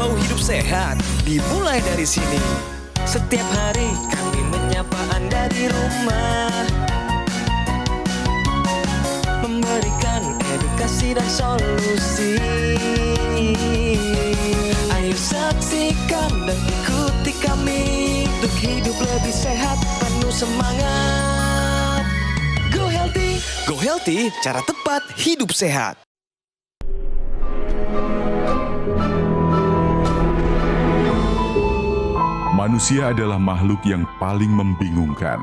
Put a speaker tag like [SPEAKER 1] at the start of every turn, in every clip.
[SPEAKER 1] tahu hidup sehat dimulai dari sini. Setiap hari kami menyapa Anda di rumah, memberikan edukasi dan solusi. Ayo saksikan dan ikuti kami untuk hidup lebih sehat, penuh semangat. Go Healthy, cara tepat hidup sehat.
[SPEAKER 2] Manusia adalah makhluk yang paling membingungkan.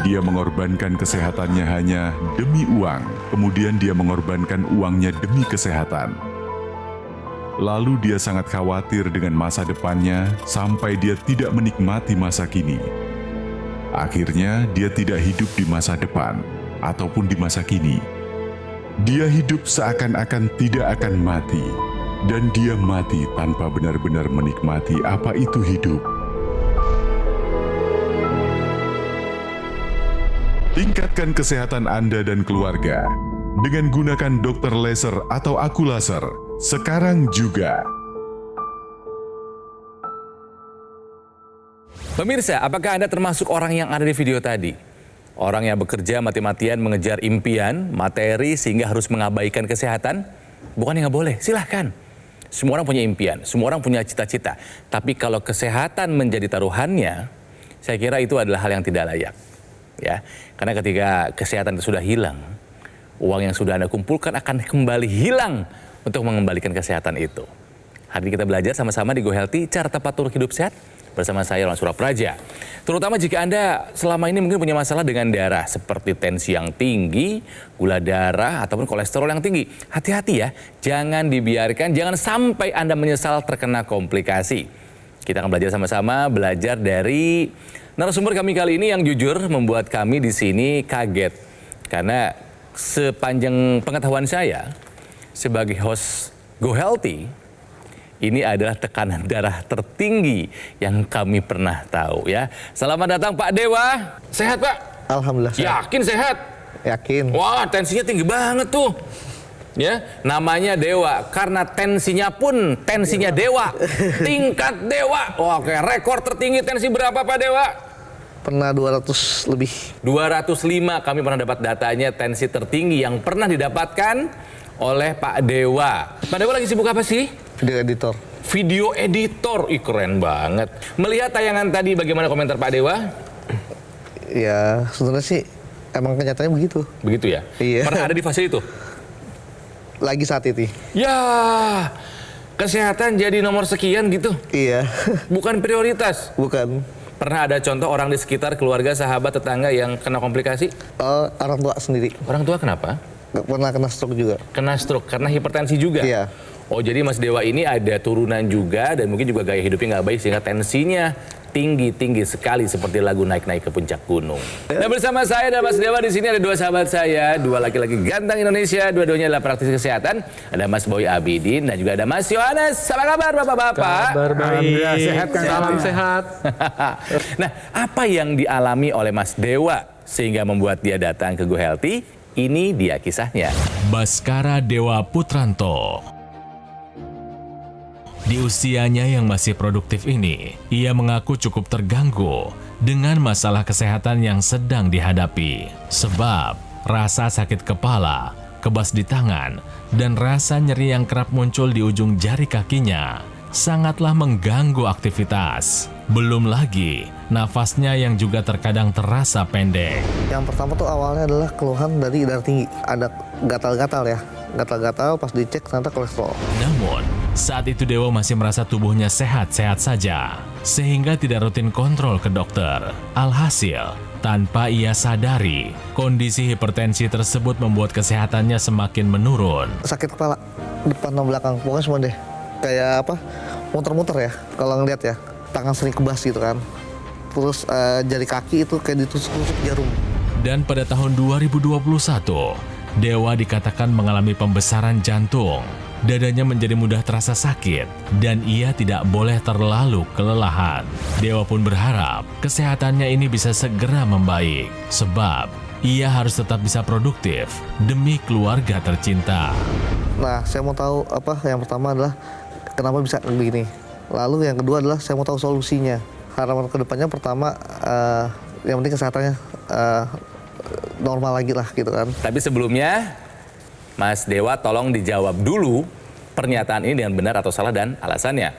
[SPEAKER 2] Dia mengorbankan kesehatannya hanya demi uang, kemudian dia mengorbankan uangnya demi kesehatan. Lalu dia sangat khawatir dengan masa depannya sampai dia tidak menikmati masa kini. Akhirnya dia tidak hidup di masa depan ataupun di masa kini. Dia hidup seakan-akan tidak akan mati. Dan dia mati tanpa benar-benar menikmati apa itu hidup. Tingkatkan kesehatan Anda dan keluarga dengan gunakan Dr. Laser atau Aku Laser sekarang juga.
[SPEAKER 3] Pemirsa, apakah Anda termasuk orang yang ada di video tadi? Orang yang bekerja mati-matian mengejar impian, materi sehingga harus mengabaikan kesehatan? Bukan yang nggak boleh, silahkan. Semua orang punya impian, semua orang punya cita-cita. Tapi kalau kesehatan menjadi taruhannya, saya kira itu adalah hal yang tidak layak. Ya, karena ketika kesehatan itu sudah hilang, uang yang sudah Anda kumpulkan akan kembali hilang untuk mengembalikan kesehatan itu. Hari ini kita belajar sama-sama di Go Healthy, cara tepat untuk hidup sehat. Bersama saya, Ron Surapraja. Terutama jika Anda selama ini mungkin punya masalah dengan darah, seperti tensi yang tinggi, gula darah, ataupun kolesterol yang tinggi. Hati-hati ya, jangan dibiarkan, jangan sampai Anda menyesal terkena komplikasi. Kita akan belajar sama-sama, belajar dari narasumber kami kali ini yang jujur membuat kami di sini kaget. Karena sepanjang pengetahuan saya, sebagai host Go Healthy, ini adalah tekanan darah tertinggi yang kami pernah tahu ya. Selamat datang Pak Dewa. Sehat Pak?
[SPEAKER 4] Alhamdulillah sehat.
[SPEAKER 3] Yakin sehat?
[SPEAKER 4] Yakin.
[SPEAKER 3] Wah, tensinya tinggi banget tuh. Ya, namanya Dewa karena tensinya pun tensinya Dewa. Tingkat Dewa. Wah, oke, rekor tertinggi tensi berapa Pak Dewa?
[SPEAKER 4] Pernah 200 lebih.
[SPEAKER 3] 205 kami pernah dapat datanya tensi tertinggi yang pernah didapatkan oleh Pak Dewa. Pak Dewa lagi sibuk apa sih?
[SPEAKER 4] Video editor.
[SPEAKER 3] Video editor, ih keren banget. Melihat tayangan tadi bagaimana komentar Pak Dewa?
[SPEAKER 4] Ya sebenarnya sih emang kenyataannya begitu.
[SPEAKER 3] Begitu ya?
[SPEAKER 4] Iya.
[SPEAKER 3] Pernah ada di fase itu?
[SPEAKER 4] Lagi saat itu.
[SPEAKER 3] Ya, kesehatan jadi nomor sekian gitu?
[SPEAKER 4] Iya.
[SPEAKER 3] Bukan prioritas?
[SPEAKER 4] Bukan.
[SPEAKER 3] Pernah ada contoh orang di sekitar, keluarga, sahabat, tetangga yang kena komplikasi?
[SPEAKER 4] Orang tua sendiri.
[SPEAKER 3] Orang tua kenapa?
[SPEAKER 4] Gak pernah kena stroke juga.
[SPEAKER 3] Kena stroke karena hipertensi juga?
[SPEAKER 4] Iya.
[SPEAKER 3] Oh, jadi Mas Dewa ini ada turunan juga dan mungkin juga gaya hidupnya nggak baik sehingga tensinya tinggi sekali seperti lagu naik-naik ke puncak gunung. Nah, bersama saya dan Mas Dewa di sini ada dua sahabat saya, dua laki-laki ganteng Indonesia, dua-duanya adalah praktisi kesehatan. Ada Mas Boy Abidin dan juga ada Mas Yohanes. Apa kabar Bapak-bapak?
[SPEAKER 5] Kabar baik. Sehat kan? Salam sehat.
[SPEAKER 3] Nah, apa yang dialami oleh Mas Dewa sehingga membuat dia datang ke Go Healthy? Ini dia kisahnya.
[SPEAKER 6] Baskara Dewa Putranto. Di usianya yang masih produktif ini, ia mengaku cukup terganggu dengan masalah kesehatan yang sedang dihadapi. Sebab rasa sakit kepala, kebas di tangan, dan rasa nyeri yang kerap muncul di ujung jari kakinya sangatlah mengganggu aktivitas. Belum lagi nafasnya yang juga terkadang terasa pendek.
[SPEAKER 4] Yang pertama tuh awalnya adalah keluhan dari darah tinggi. Ada gatal-gatal ya. Gatal-gatal pas dicek ternyata kolesterol.
[SPEAKER 6] Namun, saat itu Dewa masih merasa tubuhnya sehat-sehat saja, sehingga tidak rutin kontrol ke dokter. Alhasil, tanpa ia sadari, kondisi hipertensi tersebut membuat kesehatannya semakin menurun.
[SPEAKER 4] Sakit kepala, depan dan belakang, pokoknya semua deh. Kayak apa, muter-muter ya, kalau ngeliat ya. Tangan sering kebas gitu kan. Terus jari kaki itu kayak ditusuk-tusuk jarum.
[SPEAKER 6] Dan pada tahun 2021, Dewa dikatakan mengalami pembesaran jantung. Dadanya menjadi mudah terasa sakit, dan ia tidak boleh terlalu kelelahan. Dewa pun berharap kesehatannya ini bisa segera membaik, sebab ia harus tetap bisa produktif demi keluarga tercinta.
[SPEAKER 4] Nah, saya mau tahu apa yang pertama adalah kenapa bisa begini. Lalu yang kedua adalah saya mau tahu solusinya. Harapan kedepannya pertama, yang penting kesehatannya normal lagi lah gitu kan.
[SPEAKER 3] Tapi sebelumnya, Mas Dewa tolong dijawab dulu pernyataan ini dengan benar atau salah dan alasannya.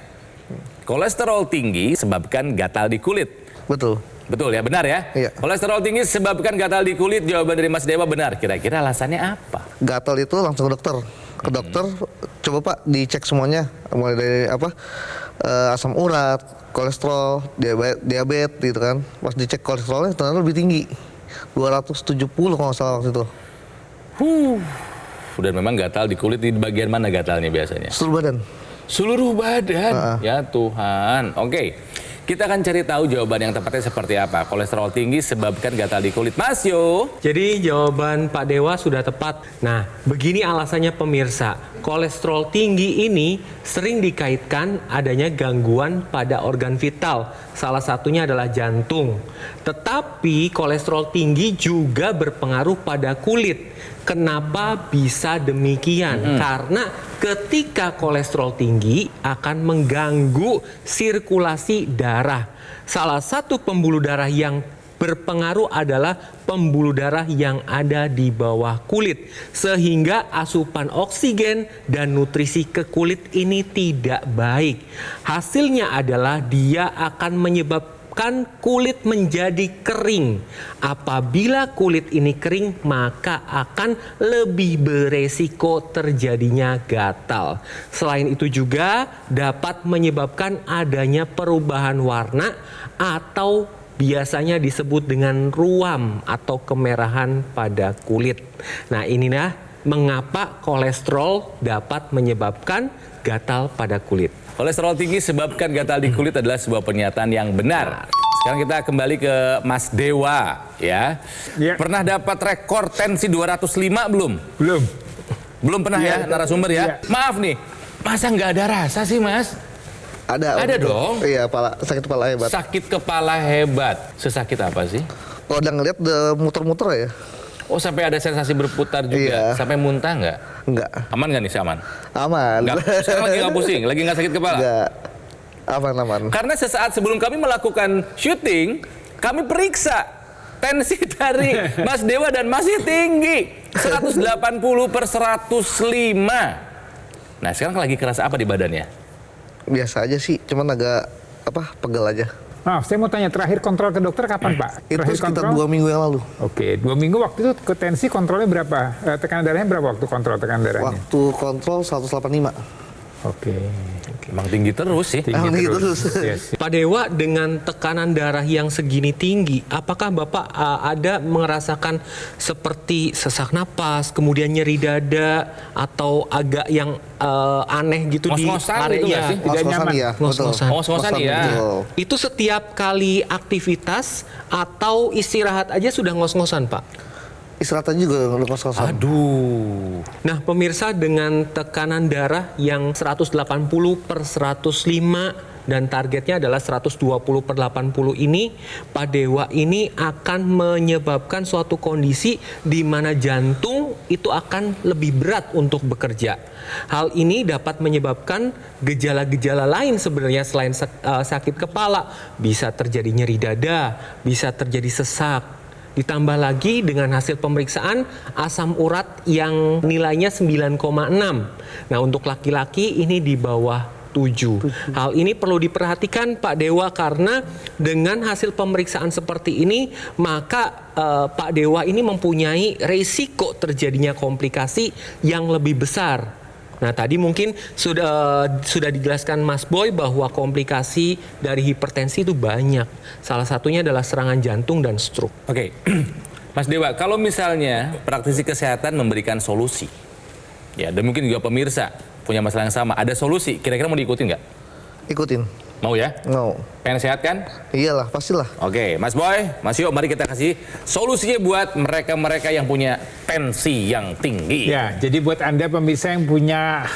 [SPEAKER 3] Kolesterol tinggi sebabkan gatal di kulit.
[SPEAKER 4] Betul.
[SPEAKER 3] Betul ya, benar ya?
[SPEAKER 4] Iya.
[SPEAKER 3] Kolesterol tinggi sebabkan gatal di kulit, jawaban dari Mas Dewa benar. Kira-kira alasannya apa?
[SPEAKER 4] Gatal itu langsung ke dokter. Ke dokter, coba Pak dicek semuanya. Mulai dari asam urat, kolesterol, diabetes gitu kan. Pas dicek kolesterolnya ternyata lebih tinggi. 270 kalau nggak salah waktu itu.
[SPEAKER 3] Dan memang gatal di kulit, di bagian mana gatalnya biasanya?
[SPEAKER 4] Seluruh badan.
[SPEAKER 3] Seluruh badan. Ya Tuhan. Oke. Kita akan cari tahu jawaban yang tepatnya seperti apa. Kolesterol tinggi sebabkan gatal di kulit. Mas Yo.
[SPEAKER 5] Jadi jawaban Pak Dewa sudah tepat. Nah, begini alasannya pemirsa. Kolesterol tinggi ini sering dikaitkan adanya gangguan pada organ vital. Salah satunya adalah jantung. Tetapi kolesterol tinggi juga berpengaruh pada kulit. Kenapa bisa demikian? Karena ketika kolesterol tinggi akan mengganggu sirkulasi darah. Salah satu pembuluh darah yang berpengaruh adalah pembuluh darah yang ada di bawah kulit. Sehingga asupan oksigen dan nutrisi ke kulit ini tidak baik. Hasilnya adalah dia akan menyebabkan kulit menjadi kering. Apabila kulit ini kering, maka akan lebih beresiko terjadinya gatal. Selain itu juga dapat menyebabkan adanya perubahan warna atau biasanya disebut dengan ruam atau kemerahan pada kulit. Nah, inilah mengapa kolesterol dapat menyebabkan gatal pada kulit.
[SPEAKER 3] Kolesterol tinggi sebabkan gatal di kulit adalah sebuah pernyataan yang benar. Sekarang kita kembali ke Mas Dewa ya.
[SPEAKER 7] Ya.
[SPEAKER 3] Pernah dapat rekor tensi 205 belum?
[SPEAKER 7] Belum.
[SPEAKER 3] Belum pernah ya, narasumber ya?
[SPEAKER 7] Iya.
[SPEAKER 3] Maaf nih, masa nggak ada rasa sih Mas? Ada dong.
[SPEAKER 4] Iya, sakit kepala hebat.
[SPEAKER 3] Sakit kepala hebat. Sesakit apa sih?
[SPEAKER 4] Kalau udah ngeliat udah muter-muter ya?
[SPEAKER 3] Oh, sampai ada sensasi berputar juga?
[SPEAKER 4] Iya.
[SPEAKER 3] Sampai muntah nggak?
[SPEAKER 4] Enggak.
[SPEAKER 3] Aman nggak nih, si aman?
[SPEAKER 4] Aman.
[SPEAKER 3] Nggak. Sekarang lagi nggak pusing? Lagi nggak sakit kepala?
[SPEAKER 4] Enggak. Aman.
[SPEAKER 3] Karena sesaat sebelum kami melakukan syuting, kami periksa tensi dari Mas Dewa dan masih tinggi. 180/105. Nah, sekarang lagi kerasa apa di badannya?
[SPEAKER 4] Biasa aja sih, cuman agak pegel aja.
[SPEAKER 7] Maaf, saya mau tanya, terakhir kontrol ke dokter kapan Pak?
[SPEAKER 4] Itu
[SPEAKER 7] Terakhir
[SPEAKER 4] sekitar 2 minggu yang lalu.
[SPEAKER 7] Oke, 2 minggu waktu itu ke tensi kontrolnya berapa? Tekanan darahnya berapa waktu kontrol tekanan darahnya?
[SPEAKER 4] Waktu kontrol 185.
[SPEAKER 7] Oke.
[SPEAKER 3] Emang tinggi terus sih.
[SPEAKER 4] Emang tinggi terus.
[SPEAKER 7] Yes.
[SPEAKER 5] Pak Dewa, dengan tekanan darah yang segini tinggi, apakah Bapak ada merasakan seperti sesak napas, kemudian nyeri dada, atau agak yang aneh gitu di
[SPEAKER 3] Ngos-ngosan
[SPEAKER 5] area?
[SPEAKER 3] gitu nggak sih?
[SPEAKER 7] Tidak
[SPEAKER 4] Ngos-ngosan
[SPEAKER 7] nyaman.
[SPEAKER 4] iya, betul.
[SPEAKER 5] Ngos-ngosan.
[SPEAKER 3] Ngos-ngosan iya.
[SPEAKER 4] betul.
[SPEAKER 5] Itu setiap kali aktivitas atau istirahat aja sudah ngos-ngosan, Pak?
[SPEAKER 4] Istirahat aja juga udah kos-kosan.
[SPEAKER 3] Aduh.
[SPEAKER 5] Nah, pemirsa, dengan tekanan darah yang 180/105 dan targetnya adalah 120/80 ini, Pak Dewa ini akan menyebabkan suatu kondisi di mana jantung itu akan lebih berat untuk bekerja. Hal ini dapat menyebabkan gejala-gejala lain sebenarnya selain sakit kepala. Bisa terjadi nyeri dada, bisa terjadi sesak. Ditambah lagi dengan hasil pemeriksaan asam urat yang nilainya 9,6. Nah, untuk laki-laki ini di bawah 7. Hal ini perlu diperhatikan Pak Dewa, karena dengan hasil pemeriksaan seperti ini, maka Pak Dewa ini mempunyai risiko terjadinya komplikasi yang lebih besar. Nah, tadi mungkin sudah dijelaskan Mas Boy bahwa komplikasi dari hipertensi itu banyak. Salah satunya adalah serangan jantung dan stroke.
[SPEAKER 3] Oke. Mas Dewa, kalau misalnya praktisi kesehatan memberikan solusi, ya, dan mungkin juga pemirsa punya masalah yang sama, ada solusi, kira-kira mau diikutin nggak?
[SPEAKER 4] Ikutin.
[SPEAKER 3] Mau ya?
[SPEAKER 4] No.
[SPEAKER 3] Pengen sehat kan?
[SPEAKER 4] Iyalah, pastilah.
[SPEAKER 3] Oke, Mas Boy, Mas Yo, mari kita kasih solusinya buat mereka-mereka yang punya tensi yang tinggi.
[SPEAKER 7] Ya, jadi buat Anda pemirsa yang punya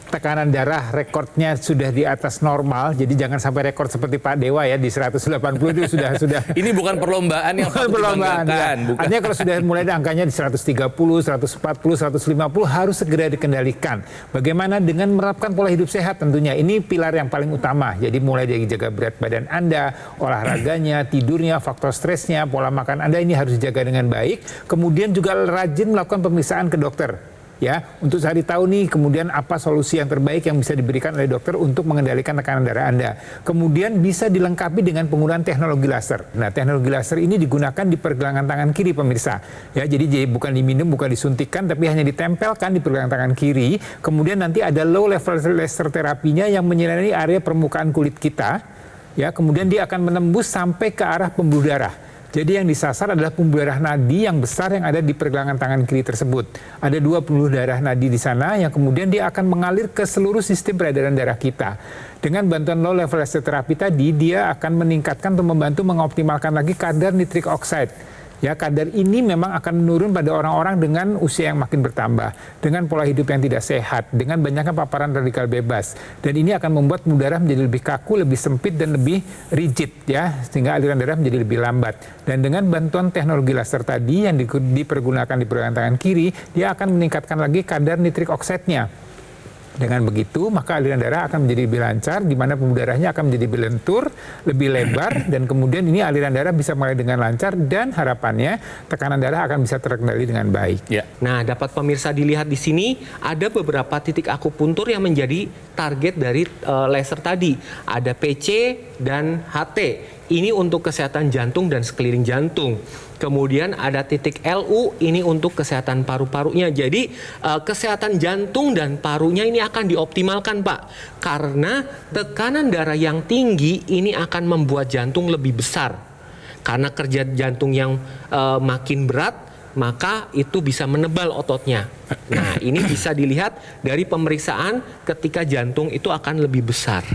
[SPEAKER 7] tekanan darah rekornya sudah di atas normal, jadi jangan sampai rekor seperti Pak Dewa ya di 180 itu sudah
[SPEAKER 3] Ini bukan perlombaan yang patut
[SPEAKER 7] perlombaan.
[SPEAKER 3] dibanggakan,
[SPEAKER 7] Ya.
[SPEAKER 3] bukan.
[SPEAKER 7] Artinya kalau sudah mulai angkanya di 130, 140, 150 harus segera dikendalikan. Bagaimana dengan menerapkan pola hidup sehat tentunya. Ini pilar yang paling utama. Jadi mulai dari jaga berat badan Anda, olahraganya, tidurnya, faktor stresnya, pola makan Anda ini harus dijaga dengan baik. Kemudian juga rajin melakukan pemeriksaan ke dokter. Ya, untuk cari tahu nih kemudian apa solusi yang terbaik yang bisa diberikan oleh dokter untuk mengendalikan tekanan darah Anda. Kemudian bisa dilengkapi dengan penggunaan teknologi laser. Nah, teknologi laser ini digunakan di pergelangan tangan kiri pemirsa. Ya, jadi bukan diminum, bukan disuntikkan, tapi hanya ditempelkan di pergelangan tangan kiri. Kemudian nanti ada low level laser terapinya yang menyinari area permukaan kulit kita. Ya, kemudian dia akan menembus sampai ke arah pembuluh darah. Jadi yang disasar adalah pembuluh darah nadi yang besar yang ada di pergelangan tangan kiri tersebut. Ada 2 pembuluh darah nadi di sana yang kemudian dia akan mengalir ke seluruh sistem peredaran darah kita. Dengan bantuan low level laser terapi tadi, dia akan meningkatkan atau membantu mengoptimalkan lagi kadar nitric oxide. Ya, kadar ini memang akan menurun pada orang-orang dengan usia yang makin bertambah, dengan pola hidup yang tidak sehat, dengan banyaknya paparan radikal bebas. Dan ini akan membuat pembuluh darah menjadi lebih kaku, lebih sempit, dan lebih rigid, ya, sehingga aliran darah menjadi lebih lambat. Dan dengan bantuan teknologi laser tadi yang dipergunakan di pergelangan tangan kiri, dia akan meningkatkan lagi kadar nitric oxide-nya. Dengan begitu, maka aliran darah akan menjadi lebih lancar, di mana pembuluh darahnya akan menjadi lebih lentur, lebih lebar, dan kemudian ini aliran darah bisa mulai dengan lancar, dan harapannya tekanan darah akan bisa terkendali dengan baik.
[SPEAKER 3] Ya.
[SPEAKER 5] Nah, dapat pemirsa dilihat di sini ada beberapa titik akupuntur yang menjadi target dari laser tadi. Ada PC dan HT. Ini untuk kesehatan jantung dan sekeliling jantung. Kemudian ada titik LU, ini untuk kesehatan paru-parunya. Jadi kesehatan jantung dan parunya ini akan dioptimalkan, Pak. Karena tekanan darah yang tinggi ini akan membuat jantung lebih besar. Karena kerja jantung yang makin berat, maka itu bisa menebal ototnya. Nah, ini bisa dilihat dari pemeriksaan ketika jantung itu akan lebih besar.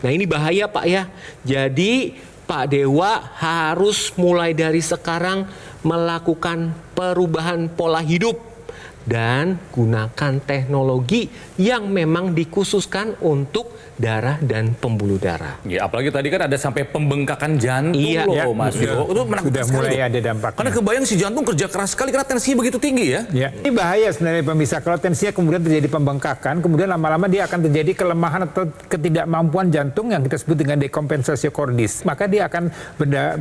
[SPEAKER 5] Nah, ini bahaya, Pak ya. Jadi Pak Dewa harus mulai dari sekarang melakukan perubahan pola hidup dan gunakan teknologi yang memang dikhususkan untuk darah dan pembuluh darah.
[SPEAKER 3] Ya, apalagi tadi kan ada sampai pembengkakan jantung
[SPEAKER 5] Iya,
[SPEAKER 3] loh, Mas Yo. Itu menakutkan
[SPEAKER 7] Sudah
[SPEAKER 3] sekali
[SPEAKER 7] mulai
[SPEAKER 3] tuh.
[SPEAKER 7] ada dampaknya.
[SPEAKER 3] Karena kebayang si jantung kerja keras sekali karena tensinya begitu tinggi ya.
[SPEAKER 7] Ya, ini bahaya sebenarnya pemirsa. Kalau tensinya kemudian terjadi pembengkakan, kemudian lama-lama dia akan terjadi kelemahan atau ketidakmampuan jantung yang kita sebut dengan dekompensasi kordis. Maka dia akan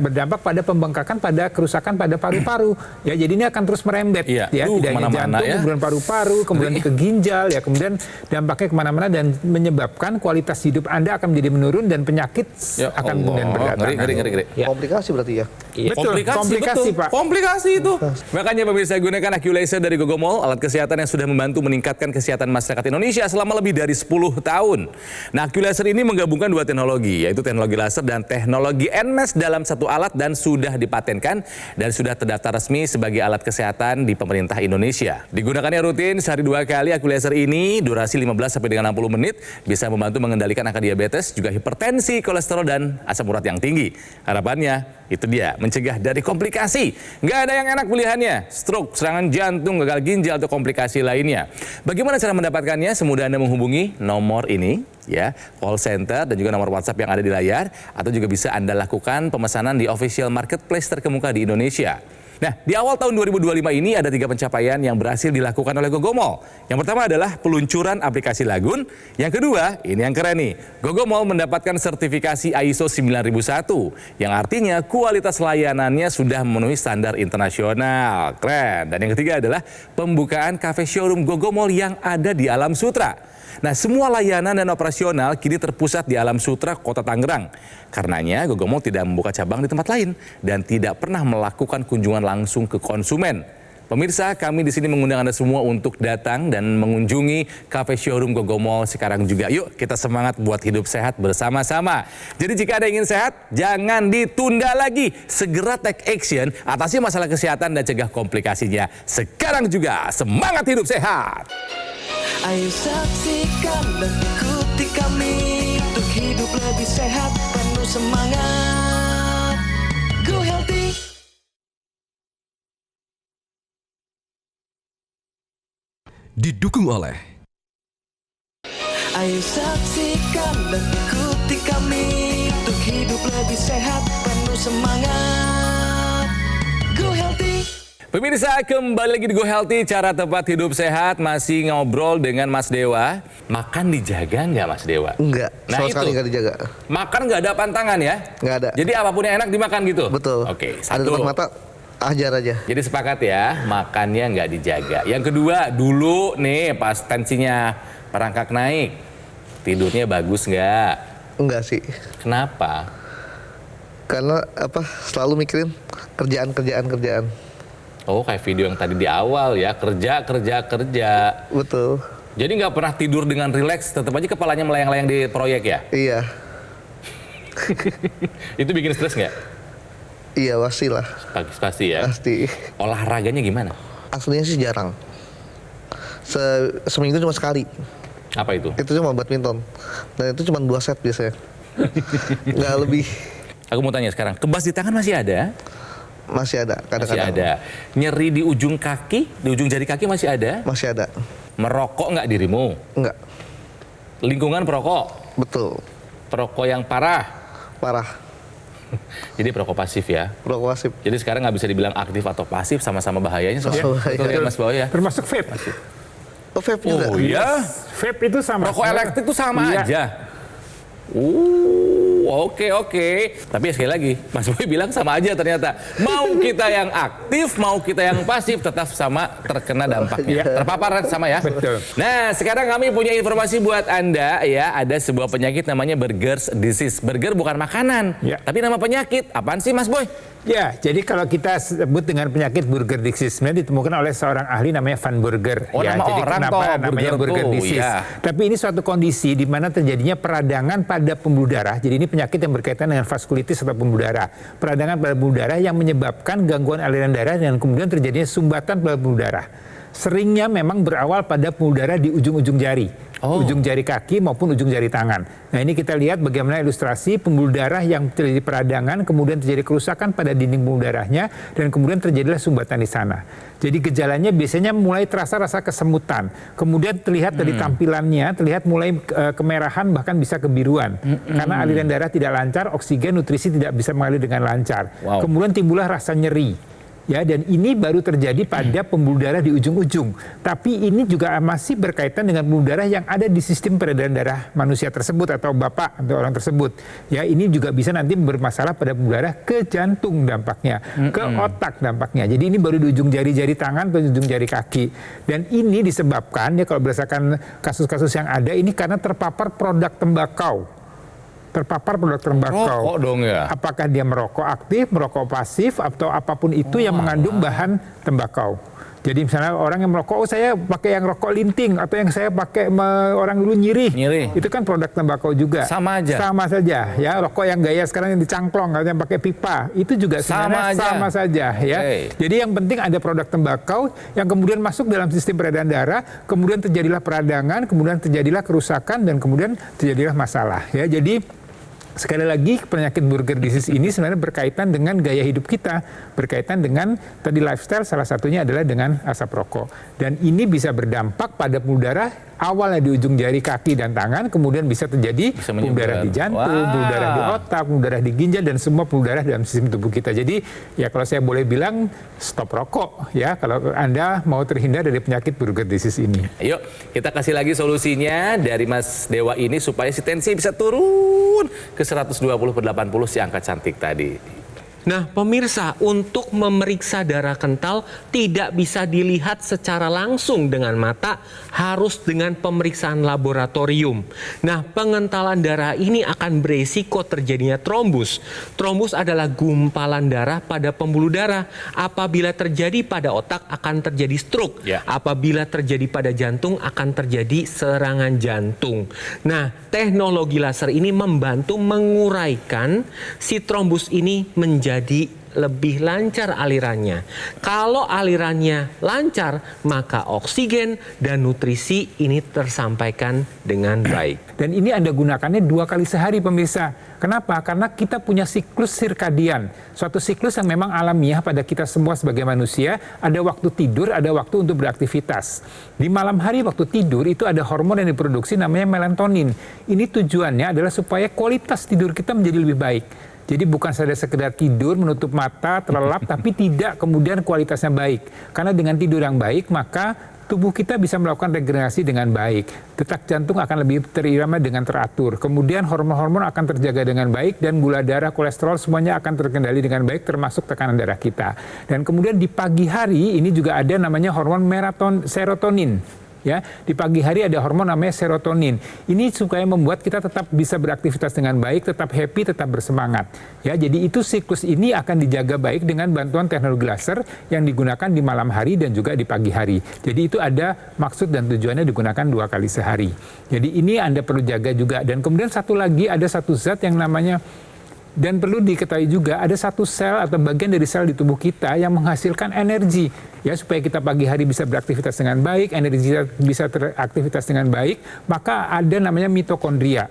[SPEAKER 7] berdampak pada pembengkakan, pada kerusakan pada paru-paru. Ya, jadi ini akan terus merembet.
[SPEAKER 3] Iya.
[SPEAKER 7] Ya, tidak hanya
[SPEAKER 3] Kemana-mana
[SPEAKER 7] jantung,
[SPEAKER 3] ya.
[SPEAKER 7] kemudian paru-paru, kemudian ke ginjal, ya, kemudian dampaknya kemana-mana dan menyebabkan kualitas hidup Anda akan menjadi menurun dan penyakit
[SPEAKER 3] Ya
[SPEAKER 7] akan
[SPEAKER 3] Allah.
[SPEAKER 7] kemudian berdatangan.
[SPEAKER 3] Ngeri.
[SPEAKER 5] Ya.
[SPEAKER 4] Komplikasi berarti ya.
[SPEAKER 5] Iya.
[SPEAKER 7] Betul, komplikasi,
[SPEAKER 3] betul.
[SPEAKER 7] Pak.
[SPEAKER 3] Komplikasi itu. Makanya pemirsa, gunakan Aculaser dari Gogomol, alat kesehatan yang sudah membantu meningkatkan kesehatan masyarakat Indonesia selama lebih dari 10 tahun. Nah, Aculaser ini menggabungkan 2 teknologi, yaitu teknologi laser dan teknologi NMES dalam satu alat dan sudah dipatenkan dan sudah terdaftar resmi sebagai alat kesehatan di pemerintah Indonesia. Digunakannya rutin sehari 2 kali. Aculaser ini durasi 15 sampai dengan 60 menit, bisa membantu mengendalikan angka diabetes, juga hipertensi, kolesterol, dan asam urat yang tinggi. Harapannya, itu dia, mencegah dari komplikasi. Nggak ada yang enak pilihannya, stroke, serangan jantung, gagal ginjal, atau komplikasi lainnya. Bagaimana cara mendapatkannya? Semudah Anda menghubungi nomor ini, ya, call center, dan juga nomor WhatsApp yang ada di layar, atau juga bisa Anda lakukan pemesanan di official marketplace terkemuka di Indonesia. Nah, di awal tahun 2025 ini ada 3 pencapaian yang berhasil dilakukan oleh Gogomol. Yang pertama adalah peluncuran aplikasi Lagun. Yang kedua, ini yang keren nih, Gogomol mendapatkan sertifikasi ISO 9001, yang artinya kualitas layanannya sudah memenuhi standar internasional. Keren. Dan yang ketiga adalah pembukaan cafe showroom Gogomol yang ada di Alam Sutra. Nah, semua layanan dan operasional kini terpusat di Alam Sutra, Kota Tangerang. Karenanya, Gogomol tidak membuka cabang di tempat lain dan tidak pernah melakukan kunjungan langsung ke konsumen. Pemirsa, kami di sini mengundang Anda semua untuk datang dan mengunjungi cafe showroom Gogomol sekarang juga. Yuk, kita semangat buat hidup sehat bersama-sama. Jadi jika Anda ingin sehat, jangan ditunda lagi. Segera take action, atasi masalah kesehatan dan cegah komplikasinya. Sekarang juga, semangat hidup sehat!
[SPEAKER 1] Ayo saksikan dan ikuti kami untuk hidup lebih sehat, penuh semangat. Go Healthy.
[SPEAKER 8] Didukung oleh
[SPEAKER 1] Ayo saksikan dan ikuti kami untuk hidup lebih sehat, penuh semangat. Go Healthy.
[SPEAKER 3] Pemirsa, kembali lagi di Go Healthy, cara tepat hidup sehat. Masih ngobrol dengan Mas Dewa. Makan dijaga nggak Mas Dewa?
[SPEAKER 4] Enggak,
[SPEAKER 3] Nah
[SPEAKER 4] sama
[SPEAKER 3] itu,
[SPEAKER 4] sekali nggak dijaga.
[SPEAKER 3] makan nggak ada pantangan ya?
[SPEAKER 4] Nggak ada.
[SPEAKER 3] Jadi apapun yang enak dimakan gitu?
[SPEAKER 4] Betul.
[SPEAKER 3] Oke,
[SPEAKER 4] Ada
[SPEAKER 3] satu.
[SPEAKER 4] depan mata, ajar aja.
[SPEAKER 3] Jadi sepakat ya, makannya nggak dijaga. Yang kedua, dulu nih pas tensinya merangkak naik, tidurnya bagus nggak?
[SPEAKER 4] Enggak sih.
[SPEAKER 3] Kenapa?
[SPEAKER 4] Karena apa? Selalu mikirin kerjaan.
[SPEAKER 3] Oh, kayak video yang tadi di awal ya, kerja.
[SPEAKER 4] Betul.
[SPEAKER 3] Jadi nggak pernah tidur dengan rileks, tetap aja kepalanya melayang-layang di proyek ya?
[SPEAKER 4] Iya.
[SPEAKER 3] Itu bikin stres nggak?
[SPEAKER 4] Iya, pastilah.
[SPEAKER 3] Pasti ya.
[SPEAKER 4] Pasti.
[SPEAKER 3] Olahraganya gimana?
[SPEAKER 4] Aslinya sih jarang. Seminggu cuma sekali.
[SPEAKER 3] Apa itu?
[SPEAKER 4] Itu cuma badminton. Dan itu cuma 2 set biasanya. Nggak lebih.
[SPEAKER 3] Aku mau tanya sekarang, kebas di tangan masih ada?
[SPEAKER 4] Masih ada
[SPEAKER 3] Masih
[SPEAKER 4] kadang-kadang.
[SPEAKER 3] ada. Nyeri di ujung kaki, di ujung jari kaki masih ada?
[SPEAKER 4] Masih ada.
[SPEAKER 3] Merokok nggak dirimu?
[SPEAKER 4] Enggak.
[SPEAKER 3] Lingkungan perokok?
[SPEAKER 4] Betul.
[SPEAKER 3] Perokok yang parah?
[SPEAKER 4] Parah.
[SPEAKER 3] Jadi perokok pasif ya?
[SPEAKER 4] Perokok pasif.
[SPEAKER 3] Jadi sekarang nggak bisa dibilang aktif atau pasif, sama-sama bahayanya soalnya.
[SPEAKER 4] Sama bahaya.
[SPEAKER 3] Betul ya Mas Bao ya?
[SPEAKER 7] Termasuk vape.
[SPEAKER 4] Oh, vape juga.
[SPEAKER 3] Oh iya?
[SPEAKER 7] Vape itu sama.
[SPEAKER 3] Rokok elektrik itu sama
[SPEAKER 7] Iya.
[SPEAKER 3] aja? Oke. Tapi sekali lagi, Mas Boy bilang sama aja ternyata. Mau kita yang aktif, mau kita yang pasif, tetap sama terkena dampaknya. Terpapar sama ya?
[SPEAKER 7] Betul.
[SPEAKER 3] Nah, sekarang kami punya informasi buat Anda ya. Ada sebuah penyakit namanya Buerger's disease. Burger bukan makanan,
[SPEAKER 7] Ya.
[SPEAKER 3] tapi nama penyakit. Apaan sih Mas Boy?
[SPEAKER 7] Ya, jadi kalau kita sebut dengan penyakit Buerger disease, sebenarnya ditemukan oleh seorang ahli namanya Van Buerger.
[SPEAKER 3] Oh,
[SPEAKER 7] ya,
[SPEAKER 3] nama
[SPEAKER 7] jadi
[SPEAKER 3] orang
[SPEAKER 7] kenapa
[SPEAKER 3] toh,
[SPEAKER 7] namanya
[SPEAKER 3] Buerger
[SPEAKER 7] Buerger
[SPEAKER 3] tuh,
[SPEAKER 7] disease?
[SPEAKER 3] ya.
[SPEAKER 7] Tapi ini suatu kondisi di mana terjadinya peradangan pada pembuluh darah. Jadi ini penyakit yang berkaitan dengan vaskulitis atau pembuluh darah. Peradangan pada pembuluh darah yang menyebabkan gangguan aliran darah dan kemudian terjadinya sumbatan pada pembuluh darah. Seringnya memang berawal pada pembuluh darah di ujung-ujung jari. Ujung jari kaki maupun ujung jari tangan. Nah ini kita lihat bagaimana ilustrasi pembuluh darah yang terjadi peradangan, kemudian terjadi kerusakan pada dinding pembuluh darahnya, dan kemudian terjadilah sumbatan di sana. Jadi gejalanya biasanya mulai terasa rasa kesemutan, kemudian terlihat dari tampilannya, terlihat mulai kemerahan bahkan bisa kebiruan. Karena aliran darah tidak lancar, oksigen, nutrisi tidak bisa mengalir dengan lancar.
[SPEAKER 3] Wow.
[SPEAKER 7] Kemudian timbullah rasa nyeri. Ya, dan ini baru terjadi pada pembuluh darah di ujung-ujung. Tapi ini juga masih berkaitan dengan pembuluh darah yang ada di sistem peredaran darah manusia tersebut atau bapak atau orang tersebut. Ya, ini juga bisa nanti bermasalah pada pembuluh darah ke jantung dampaknya, ke otak dampaknya. Jadi ini baru di ujung jari-jari tangan ke ujung jari kaki. Dan ini disebabkan ya kalau berdasarkan kasus-kasus yang ada ini karena terpapar produk tembakau.
[SPEAKER 3] Rokok dong ya?
[SPEAKER 7] Apakah dia merokok aktif, merokok pasif, atau apapun itu yang mengandung bahan tembakau. Jadi misalnya orang yang merokok, oh saya pakai yang rokok linting, atau yang saya pakai orang dulu nyirih. Itu kan produk tembakau juga.
[SPEAKER 3] Sama aja?
[SPEAKER 7] Sama saja. Ya, rokok yang gaya sekarang yang dicangklong, atau yang pakai pipa, itu juga sebenarnya sama saja. Ya. Jadi yang penting ada produk tembakau yang kemudian masuk dalam sistem peredaran darah, kemudian terjadilah peradangan, kemudian terjadilah kerusakan, dan kemudian terjadilah masalah. Ya, jadi sekali lagi penyakit Buerger disease ini sebenarnya berkaitan dengan gaya hidup kita, berkaitan dengan tadi lifestyle, salah satunya adalah dengan asap rokok. Dan ini bisa berdampak pada pembuluh darah awalnya di ujung jari kaki dan tangan, kemudian bisa terjadi pembuluh darah di jantung, pembuluh darah di otak, pembuluh darah di ginjal, dan semua pembuluh darah dalam sistem tubuh kita. Jadi ya kalau saya boleh bilang stop rokok ya kalau Anda mau terhindar dari penyakit Buerger disease ini.
[SPEAKER 3] Yuk kita kasih lagi solusinya dari Mas Dewa ini supaya si tensi bisa turun ke 120/80 si angka cantik tadi.
[SPEAKER 5] Nah, pemirsa, untuk memeriksa darah kental tidak bisa dilihat secara langsung dengan mata, harus dengan pemeriksaan laboratorium. Nah, pengentalan darah ini akan beresiko terjadinya trombus. Trombus adalah gumpalan darah pada pembuluh darah. Apabila terjadi pada otak akan terjadi stroke. Apabila terjadi pada jantung akan terjadi serangan jantung. Nah, teknologi laser ini membantu menguraikan si trombus ini menjadi lebih lancar alirannya. Kalau alirannya lancar, maka oksigen dan nutrisi ini tersampaikan dengan baik.
[SPEAKER 7] Dan ini Anda gunakannya 2 kali sehari pemirsa. Kenapa? Karena kita punya siklus sirkadian. Suatu siklus yang memang alamiah pada kita semua sebagai manusia. Ada waktu tidur, ada waktu untuk beraktivitas. Di malam hari waktu tidur itu ada hormon yang diproduksi namanya melatonin. Ini tujuannya adalah supaya kualitas tidur kita menjadi lebih baik. Jadi bukan saja sekedar tidur, menutup mata, terlelap, tapi tidak kemudian kualitasnya baik. Karena dengan tidur yang baik, maka tubuh kita bisa melakukan regenerasi dengan baik. Detak jantung akan lebih terirama dengan teratur. Kemudian hormon-hormon akan terjaga dengan baik dan gula darah, kolesterol semuanya akan terkendali dengan baik termasuk tekanan darah kita. Dan kemudian di pagi hari ini juga ada namanya hormon serotonin. Ya, di pagi hari ada hormon namanya serotonin. Ini supaya membuat kita tetap bisa beraktivitas dengan baik, tetap happy, tetap bersemangat. Ya, jadi itu siklus ini akan dijaga baik dengan bantuan teknologi laser yang digunakan di malam hari dan juga di pagi hari. Jadi itu ada maksud dan tujuannya digunakan 2 kali sehari. Jadi ini Anda perlu jaga juga. Dan kemudian satu lagi ada satu zat yang namanya, dan perlu diketahui juga ada satu sel atau bagian dari sel di tubuh kita yang menghasilkan energi ya supaya kita pagi hari bisa beraktivitas dengan baik, energi bisa beraktivitas dengan baik, maka ada namanya mitokondria.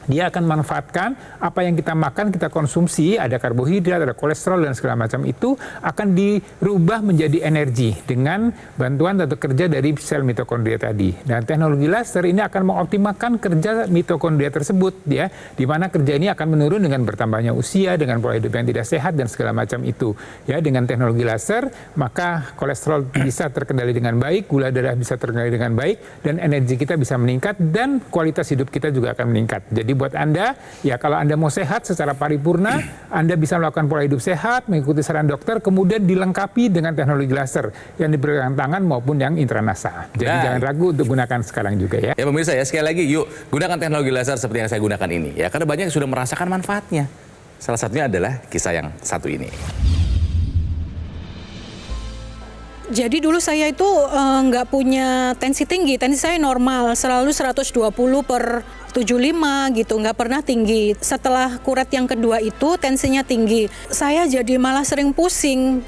[SPEAKER 7] Dia akan memanfaatkan apa yang kita makan, kita konsumsi, ada karbohidrat, ada kolesterol, dan segala macam itu akan dirubah menjadi energi dengan bantuan atau kerja dari sel mitokondria tadi. Dan teknologi laser ini akan mengoptimalkan kerja mitokondria tersebut, ya, di mana kerja ini akan menurun dengan bertambahnya usia, dengan pola hidup yang tidak sehat, dan segala macam itu. Ya, dengan teknologi laser, maka kolesterol bisa terkendali dengan baik, gula darah bisa terkendali dengan baik, dan energi kita bisa meningkat, dan kualitas hidup kita juga akan meningkat. Jadi buat Anda, ya kalau Anda mau sehat secara paripurna, Anda bisa melakukan pola hidup sehat, mengikuti saran dokter, kemudian dilengkapi dengan teknologi laser yang diberikan tangan maupun yang intranasa. Jadi jangan ragu untuk gunakan sekarang juga ya.
[SPEAKER 3] Ya pemirsa ya, sekali lagi yuk gunakan teknologi laser seperti yang saya gunakan ini ya, karena banyak yang sudah merasakan manfaatnya. Salah satunya adalah kisah yang satu ini.
[SPEAKER 8] Jadi dulu saya itu nggak punya tensi tinggi, tensi saya normal, selalu 120/75 gitu, nggak pernah tinggi. Setelah kuret yang kedua itu tensinya tinggi, saya jadi malah sering pusing,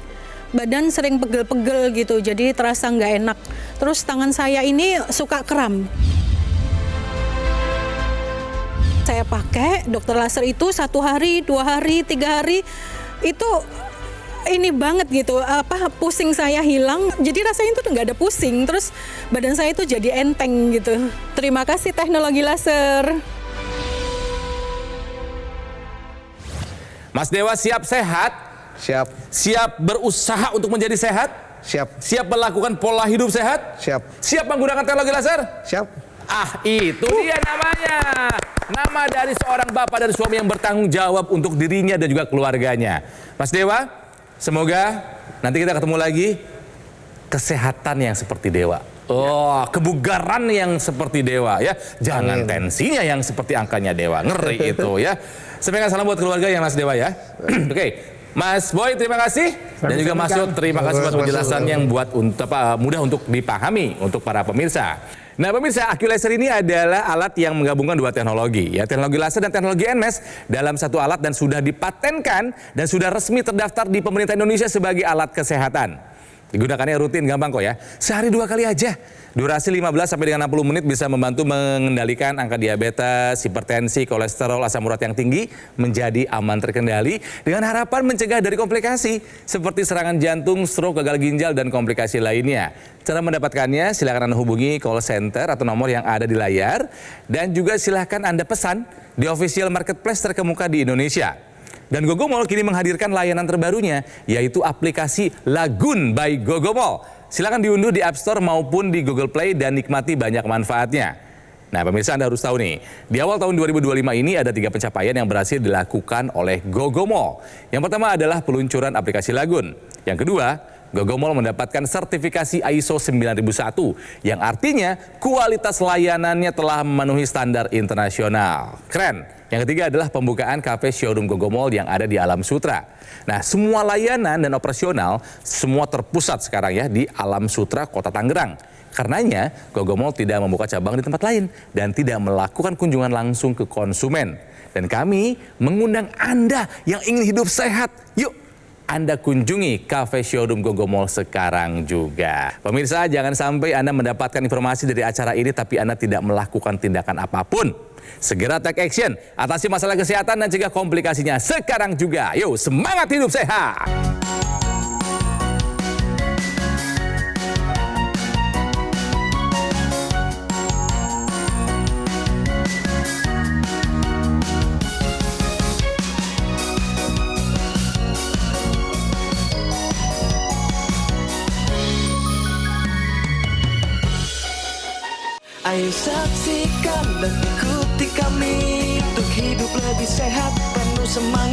[SPEAKER 8] badan sering pegel-pegel gitu, jadi terasa nggak enak. Terus tangan saya ini suka kram. Saya pakai dokter laser itu 1 hari, 2 hari, 3 hari, itu ini banget gitu, pusing saya hilang, jadi rasanya itu nggak ada pusing, terus badan saya itu jadi enteng gitu. Terima kasih teknologi laser.
[SPEAKER 3] Mas Dewa siap sehat?
[SPEAKER 4] Siap.
[SPEAKER 3] Siap berusaha untuk menjadi sehat?
[SPEAKER 4] Siap.
[SPEAKER 3] Siap melakukan pola hidup sehat?
[SPEAKER 4] Siap.
[SPEAKER 3] Siap menggunakan teknologi laser?
[SPEAKER 4] Siap.
[SPEAKER 3] Ah, itu dia namanya. Nama dari seorang bapak dan suami yang bertanggung jawab untuk dirinya dan juga keluarganya. Mas Dewa, semoga nanti kita ketemu lagi kesehatan yang seperti Dewa. Oh, kebugaran yang seperti Dewa ya. Jangan tensinya yang seperti angkanya Dewa. Ngeri itu ya. Sampaikan salam buat keluarga ya Mas Dewa ya. Oke. Mas Boy terima kasih dan juga Mas Yot terima kasih buat penjelasan yang buat mudah untuk dipahami untuk para pemirsa. Nah pemirsa, AccuLaser ini adalah alat yang menggabungkan 2 teknologi, ya, teknologi laser dan teknologi NMES dalam satu alat dan sudah dipatenkan dan sudah resmi terdaftar di pemerintah Indonesia sebagai alat kesehatan. Digunakannya rutin, gampang kok ya. Sehari 2 kali aja. Durasi 15 sampai dengan 60 menit bisa membantu mengendalikan angka diabetes, hipertensi, kolesterol, asam urat yang tinggi menjadi aman terkendali dengan harapan mencegah dari komplikasi seperti serangan jantung, stroke, gagal ginjal, dan komplikasi lainnya. Cara mendapatkannya silakan Anda hubungi call center atau nomor yang ada di layar dan juga silakan Anda pesan di official marketplace terkemuka di Indonesia. Dan Gogomall kini menghadirkan layanan terbarunya, yaitu aplikasi Lagun by Gogomall. Silakan diunduh di App Store maupun di Google Play dan nikmati banyak manfaatnya. Nah pemirsa, Anda harus tahu nih, di awal tahun 2025 ini ada 3 pencapaian yang berhasil dilakukan oleh Gogomall. Yang pertama adalah peluncuran aplikasi Lagun. Yang kedua, Gogomall mendapatkan sertifikasi ISO 9001 yang artinya kualitas layanannya telah memenuhi standar internasional. Keren. Yang ketiga adalah pembukaan kafe showroom Gogomall yang ada di Alam Sutra. Nah, semua layanan dan operasional semua terpusat sekarang ya di Alam Sutra, Kota Tangerang. Karenanya, Gogomall tidak membuka cabang di tempat lain dan tidak melakukan kunjungan langsung ke konsumen. Dan kami mengundang Anda yang ingin hidup sehat. Yuk, Anda kunjungi Cafe Showroom GoGo Mall sekarang juga. Pemirsa, jangan sampai Anda mendapatkan informasi dari acara ini tapi Anda tidak melakukan tindakan apapun. Segera take action, atasi masalah kesehatan dan cegah komplikasinya sekarang juga. Yuk, semangat hidup sehat!
[SPEAKER 1] Ayo saksikan dan ikuti kami untuk hidup lebih sehat, penuh semangat.